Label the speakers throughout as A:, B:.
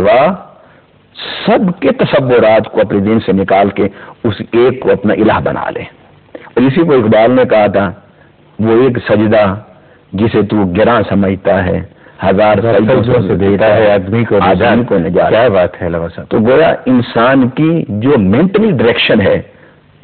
A: سوا سب کے تصورات کو اپنے دین سے نکال کے اس ایک کو اپنا الہ بنا لے. اور اسی کو اقبال نے کہا تھا، وہ ایک سجدہ جسے تو گراں سمجھتا ہے، ہزار سجدوں سے دیتا ہے آدمی کو نجات.
B: کیا بات ہے علامہ صاحب.
A: تو گویا انسان کی جو مینٹلی ڈائریکشن ہے،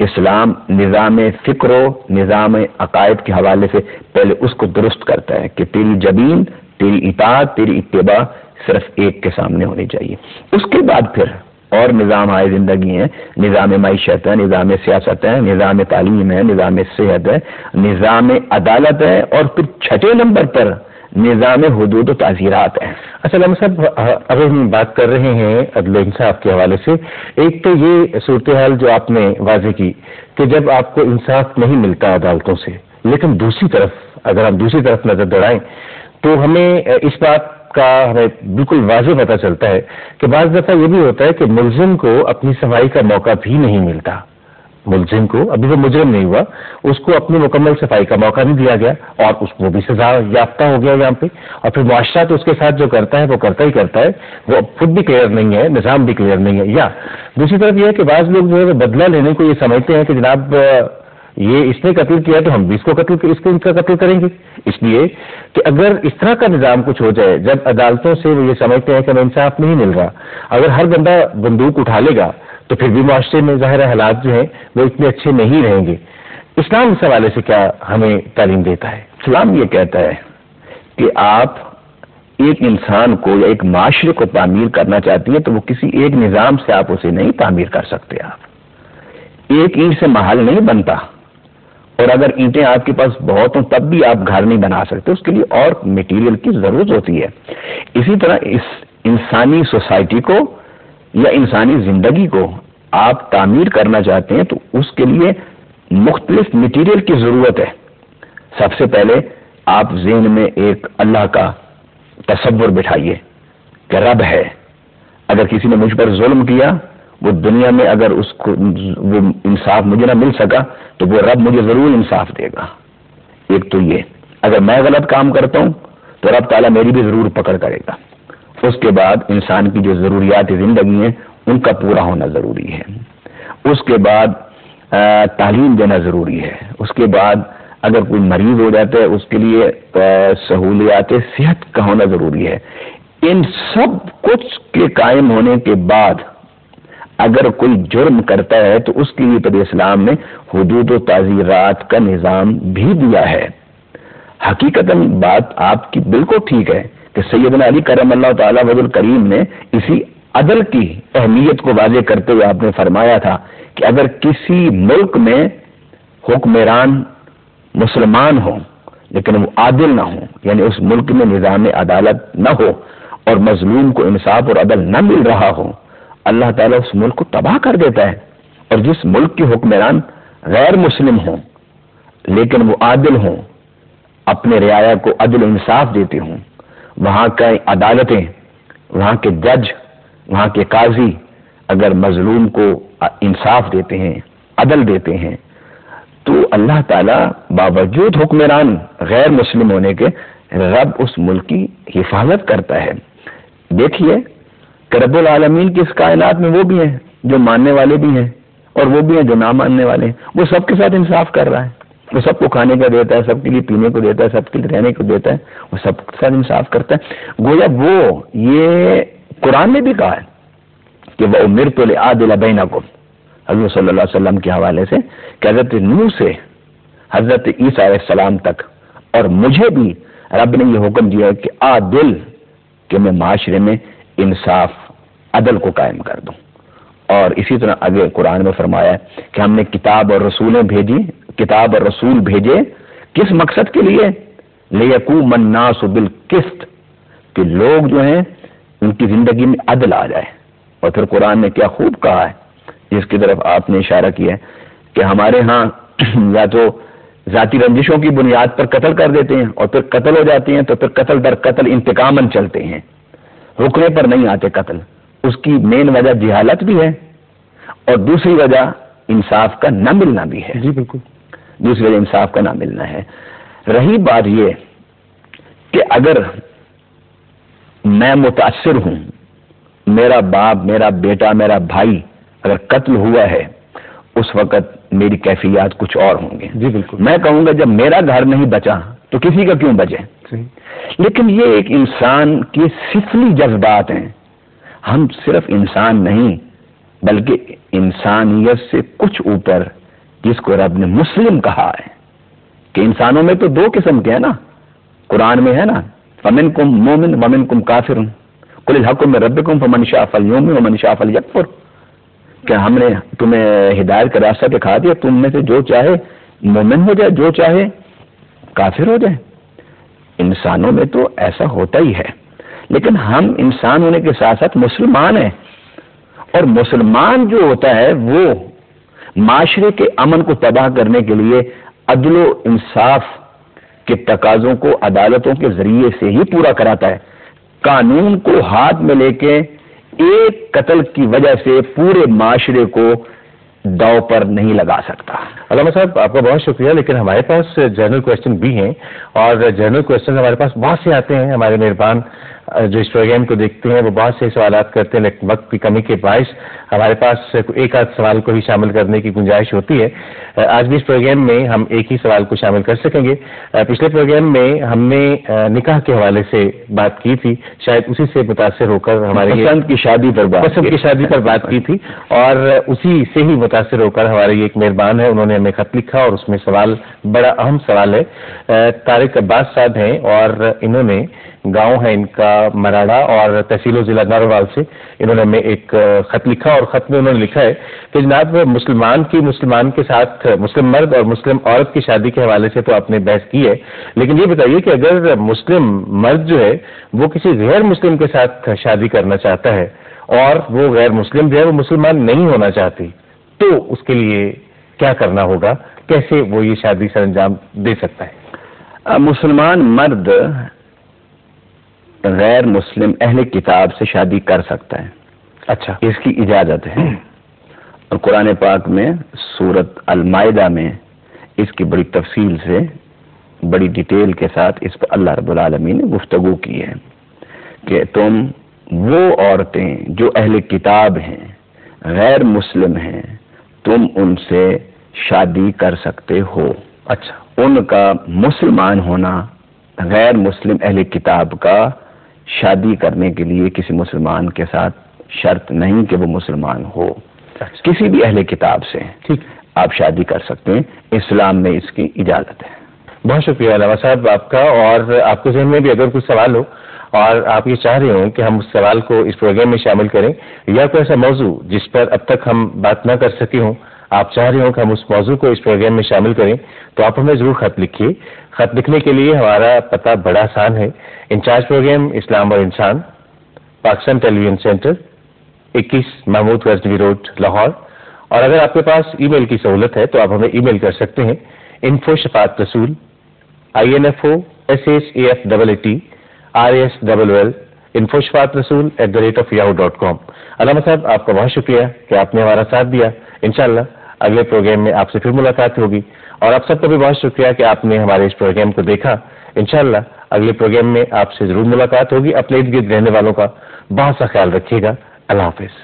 A: اسلام نظام فکر و نظام عقائد کے حوالے سے پہلے اس کو درست کرتا ہے کہ تیری جبین، تیری اطاعت، تیری اتباع صرف ایک کے سامنے ہونی چاہیے. اس کے بعد پھر اور نظام آئے زندگی ہیں، نظام معیشت ہے، نظام سیاست ہے، نظام تعلیم ہے، نظام صحت ہے، نظام عدالت ہے، اور پھر چھٹے نمبر پر نظام حدود و تعزیرات ہیں.
B: اچھا علامہ صاحب، اگر ہم بات کر رہے ہیں عدل و انصاف کے حوالے سے، ایک تو یہ صورتحال جو آپ نے واضح کی کہ جب آپ کو انصاف نہیں ملتا عدالتوں سے، لیکن دوسری طرف اگر ہم دوسری طرف نظر دوڑائیں تو ہمیں اس بات کا ہمیں بالکل واضح پتہ چلتا ہے کہ بعض دفعہ یہ بھی ہوتا ہے کہ ملزم کو اپنی صفائی کا موقع بھی نہیں ملتا. ملزم کو، ابھی وہ مجرم نہیں ہوا، اس کو اپنی مکمل صفائی کا موقع نہیں دیا گیا اور اس کو بھی سزا یافتہ ہو گیا یہاں پہ. اور پھر معاشرہ تو اس کے ساتھ جو کرتا ہے وہ کرتا ہی کرتا ہے، وہ خود بھی کلیئر نہیں ہے، نظام بھی کلیئر نہیں ہے. یا دوسری طرف یہ ہے کہ بعض لوگ جو ہے وہ بدلہ لینے کو یہ سمجھتے ہیں کہ جناب یہ اس نے قتل کیا تو ہم بھی اس کو ان کا قتل کریں گے. اس لیے کہ اگر اس طرح کا نظام کچھ ہو جائے، جب عدالتوں سے وہ یہ سمجھتے ہیں کہ ہمیں انصاف نہیں مل رہا، اگر ہر بندہ بندوق اٹھا لے گا تو پھر بھی معاشرے میں ظاہر حالات جو ہیں وہ اتنے اچھے نہیں رہیں گے. اسلام اس حوالے سے کیا ہمیں تعلیم دیتا ہے؟
A: اسلام یہ کہتا ہے کہ آپ ایک انسان کو یا ایک معاشرے کو تعمیر کرنا چاہتی ہیں تو وہ کسی ایک نظام سے آپ اسے نہیں تعمیر کر سکتے. آپ ایک اینٹ سے محل نہیں بنتا، اور اگر اینٹیں آپ کے پاس بہت ہوں تب بھی آپ گھر نہیں بنا سکتے، اس کے لیے اور میٹیریل کی ضرورت ہوتی ہے. اسی طرح اس انسانی سوسائٹی کو یا انسانی زندگی کو آپ تعمیر کرنا چاہتے ہیں تو اس کے لیے مختلف میٹیریل کی ضرورت ہے. سب سے پہلے آپ ذہن میں ایک اللہ کا تصور بٹھائیے کہ رب ہے. اگر کسی نے مجھ پر ظلم کیا، وہ دنیا میں اگر اس کو وہ انصاف مجھے نہ مل سکا تو وہ رب مجھے ضرور انصاف دے گا. ایک تو یہ، اگر میں غلط کام کرتا ہوں تو رب تعالیٰ میری بھی ضرور پکڑ کرے گا. اس کے بعد انسان کی جو ضروریات زندگی ہیں ان کا پورا ہونا ضروری ہے. اس کے بعد تعلیم دینا ضروری ہے. اس کے بعد اگر کوئی مریض ہو جاتا ہے اس کے لیے سہولیات صحت کا ہونا ضروری ہے. ان سب کچھ کے قائم ہونے کے بعد اگر کوئی جرم کرتا ہے تو اس کے لیے پدر اسلام نے حدود و تعزیرات کا نظام بھی دیا ہے. حقیقتاً بات آپ کی بالکل ٹھیک ہے کہ سیدنا علی کرم اللہ تعالی وجہ الکریم نے اسی عدل کی اہمیت کو واضح کرتے ہوئے آپ نے فرمایا تھا کہ اگر کسی ملک میں حکمران مسلمان ہوں لیکن وہ عادل نہ ہوں، یعنی اس ملک میں نظام عدالت نہ ہو اور مظلوم کو انصاف اور عدل نہ مل رہا ہو، اللہ تعالیٰ اس ملک کو تباہ کر دیتا ہے. اور جس ملک کے حکمران غیر مسلم ہوں لیکن وہ عادل ہوں، اپنے رعایا کو عدل و انصاف دیتے ہوں، وہاں کی عدالتیں، وہاں کے جج، وہاں کے قاضی اگر مظلوم کو انصاف دیتے ہیں، عدل دیتے ہیں، تو اللہ تعالیٰ باوجود حکمران غیر مسلم ہونے کے رب اس ملک کی حفاظت کرتا ہے. دیکھیے کہ رب العالمین کی اس کائنات میں وہ بھی ہیں جو ماننے والے بھی ہیں اور وہ بھی ہیں جو نہ ماننے والے ہیں. وہ سب کے ساتھ انصاف کر رہا ہے. وہ سب کو کھانے کا دیتا ہے، سب کے لیے پینے کو دیتا ہے، سب کے لیے رہنے کو دیتا ہے. وہ سب کے ساتھ انصاف کرتا ہے. گویا وہ یہ قرآن نے بھی کہا ہے کہ وَأُمِرْتُ لِأَعْدِلَ بَيْنَكُمْ، حضرت صلی اللہ علیہ وسلم کے حوالے سے کہ حضرت نوح سے حضرت عیسیٰ علیہ السلام تک اور مجھے بھی رب نے یہ حکم دیا ہے کہ عادل، کہ میں معاشرے میں انصاف عدل کو قائم کر دوں. اور اسی طرح آگے قرآن میں فرمایا ہے کہ ہم نے کتاب اور رسول بھیجے کس مقصد کے لیے؟ لِيَقُومَ النَّاسُ بِالْقِسْطِ، کہ لوگ جو ہیں ان کی زندگی میں عدل آ جائے. اور پھر قرآن نے کیا خوب کہا ہے جس کی طرف آپ نے اشارہ کیا ہے کہ ہمارے ہاں یا تو ذاتی رنجشوں کی بنیاد پر قتل کر دیتے ہیں اور پھر قتل ہو جاتے ہیں تو پھر قتل در قتل انتقاماً چلتے ہیں، رکنے پر نہیں آتے قتل. اس کی مین وجہ جہالت بھی ہے اور دوسری وجہ انصاف کا نہ ملنا بھی ہے.
B: جی بالکل،
A: دوسری وجہ انصاف کا نہ ملنا ہے. رہی بات یہ کہ اگر میں متاثر ہوں، میرا باپ، میرا بیٹا، میرا بھائی اگر قتل ہوا ہے اس وقت میری کیفیات کچھ اور ہوں گے.
B: جی بالکل.
A: میں کہوں گا جب میرا گھر نہیں بچا تو کسی کا کیوں بچے. لیکن یہ ایک انسان کے سفلی جذبات ہیں. ہم صرف انسان نہیں بلکہ انسانیت سے کچھ اوپر، جس کو رب نے مسلم کہا ہے کہ انسانوں میں تو دو قسم کے ہیں نا، قرآن میں ہے نا، فمنکم مومن ومنکم کافر قل الحق من ربکم فمن شاء فلیؤمن ومن شاء فلیکفر. کہ ہم نے تمہیں ہدایت کا راستہ دکھا دیا، تم میں سے جو چاہے مومن ہو جائے، جو چاہے کافر ہو جائے. انسانوں میں تو ایسا ہوتا ہی ہے، لیکن ہم انسان ہونے کے ساتھ ساتھ مسلمان ہیں، اور مسلمان جو ہوتا ہے وہ معاشرے کے امن کو تباہ کرنے کے لیے عدل و انصاف کے تقاضوں کو عدالتوں کے ذریعے سے ہی پورا کراتا ہے. قانون کو ہاتھ میں لے کے ایک قتل کی وجہ سے پورے معاشرے کو داؤ پر نہیں لگا سکتا.
B: علامہ صاحب آپ کا بہت شکریہ، لیکن ہمارے پاس جنرل کویسچن بھی ہیں، اور جنرل کویسچن ہمارے پاس بہت سے آتے ہیں. ہمارے مہربان جو اس پروگرام کو دیکھتے ہیں وہ بہت سے سوالات کرتے ہیں، لیکن وقت کی کمی کے باعث ہمارے پاس ایک آدھ سوال کو ہی شامل کرنے کی گنجائش ہوتی ہے. آج بھی اس پروگرام میں ہم ایک ہی سوال کو شامل کر سکیں گے. پچھلے پروگرام میں ہم نے نکاح کے حوالے سے بات کی تھی، شاید اسی سے متاثر ہو کر ہمارے
A: پسند کی شادی پر بات
B: کی تھی، اور اسی سے ہی متاثر ہو کر ہمارے یہ ایک مہربان ہے، انہوں نے ہمیں خط لکھا اور اس میں سوال بڑا اہم سوال ہے. طارق عباس صاحب ہیں اور انہوں نے گاؤں ہے ان کا مراڑا اور تحصیل و ضلع ناروال سے انہوں نے ہمیں ایک خط لکھا، اور خط میں انہوں نے لکھا ہے کہ جناب مسلمان کے ساتھ مسلم مرد اور مسلم عورت کی شادی کے حوالے سے تو آپ نے بحث کی ہے، لیکن یہ بتائیے کہ اگر مسلم مرد جو ہے وہ کسی غیر مسلم کے ساتھ شادی کرنا چاہتا ہے اور وہ غیر مسلم جو ہے وہ مسلمان نہیں ہونا چاہتی، تو اس کے لیے کیا کرنا ہوگا، کیسے وہ یہ شادی سر انجام دے سکتا ہے؟
A: مسلمان مرد غیر مسلم اہل کتاب سے شادی کر سکتا ہے.
B: اچھا،
A: اس کی اجازت ہے، اور قرآن پاک میں سورۃ المائدہ میں اس کی بڑی تفصیل سے، بڑی ڈیٹیل کے ساتھ اس پر اللہ رب العالمین نے گفتگو کی ہے کہ تم وہ عورتیں جو اہل کتاب ہیں، غیر مسلم ہیں، تم ان سے شادی کر سکتے ہو.
B: اچھا،
A: ان کا مسلمان ہونا غیر مسلم اہل کتاب کا شادی کرنے کے لیے کسی مسلمان کے ساتھ شرط نہیں کہ وہ مسلمان ہو. کسی بھی اہل کتاب سے آپ شادی کر سکتے ہیں، اسلام میں اس کی اجازت ہے.
B: بہت شکریہ علامہ صاحب آپ کا. اور آپ کے ذہن میں بھی اگر کچھ سوال ہو اور آپ یہ چاہ رہے ہوں کہ ہم اس سوال کو اس پروگرام میں شامل کریں، یا کوئی ایسا موضوع جس پر اب تک ہم بات نہ کر سکے ہوں، آپ چاہ رہے ہوں کہ ہم اس موضوع کو اس پروگرام میں شامل کریں، تو آپ ہمیں ضرور خط لکھیے. خط لکھنے کے لیے ہمارا پتہ بڑا آسان ہے، انچارج پروگرام اسلام اور انسان، Pakistan television centre, 21 Mahmood Ghaznavi road, Lahore. اور اگر آپ کے پاس ای میل کی سہولت ہے تو آپ ہمیں ای میل کر سکتے ہیں info شفاعت رسول info SHAFAATRASLL info شفاعت رسول @yahoo.com. علامہ صاحب آپ کا بہت شکریہ کہ آپ نے ہمارا ساتھ دیا. انشاءاللہ اگلے پروگرام میں آپ سے پھر ملاقات ہوگی، اور آپ سب کا بھی بہت شکریہ کہ آپ نے ہمارے اس پروگرام کو دیکھا. انشاءاللہ اگلے پروگرام میں آپ سے ضرور ملاقات ہوگی. اپنے ارد گرد رہنے والوں کا بہت سا خیال رکھیے گا. اللہ حافظ.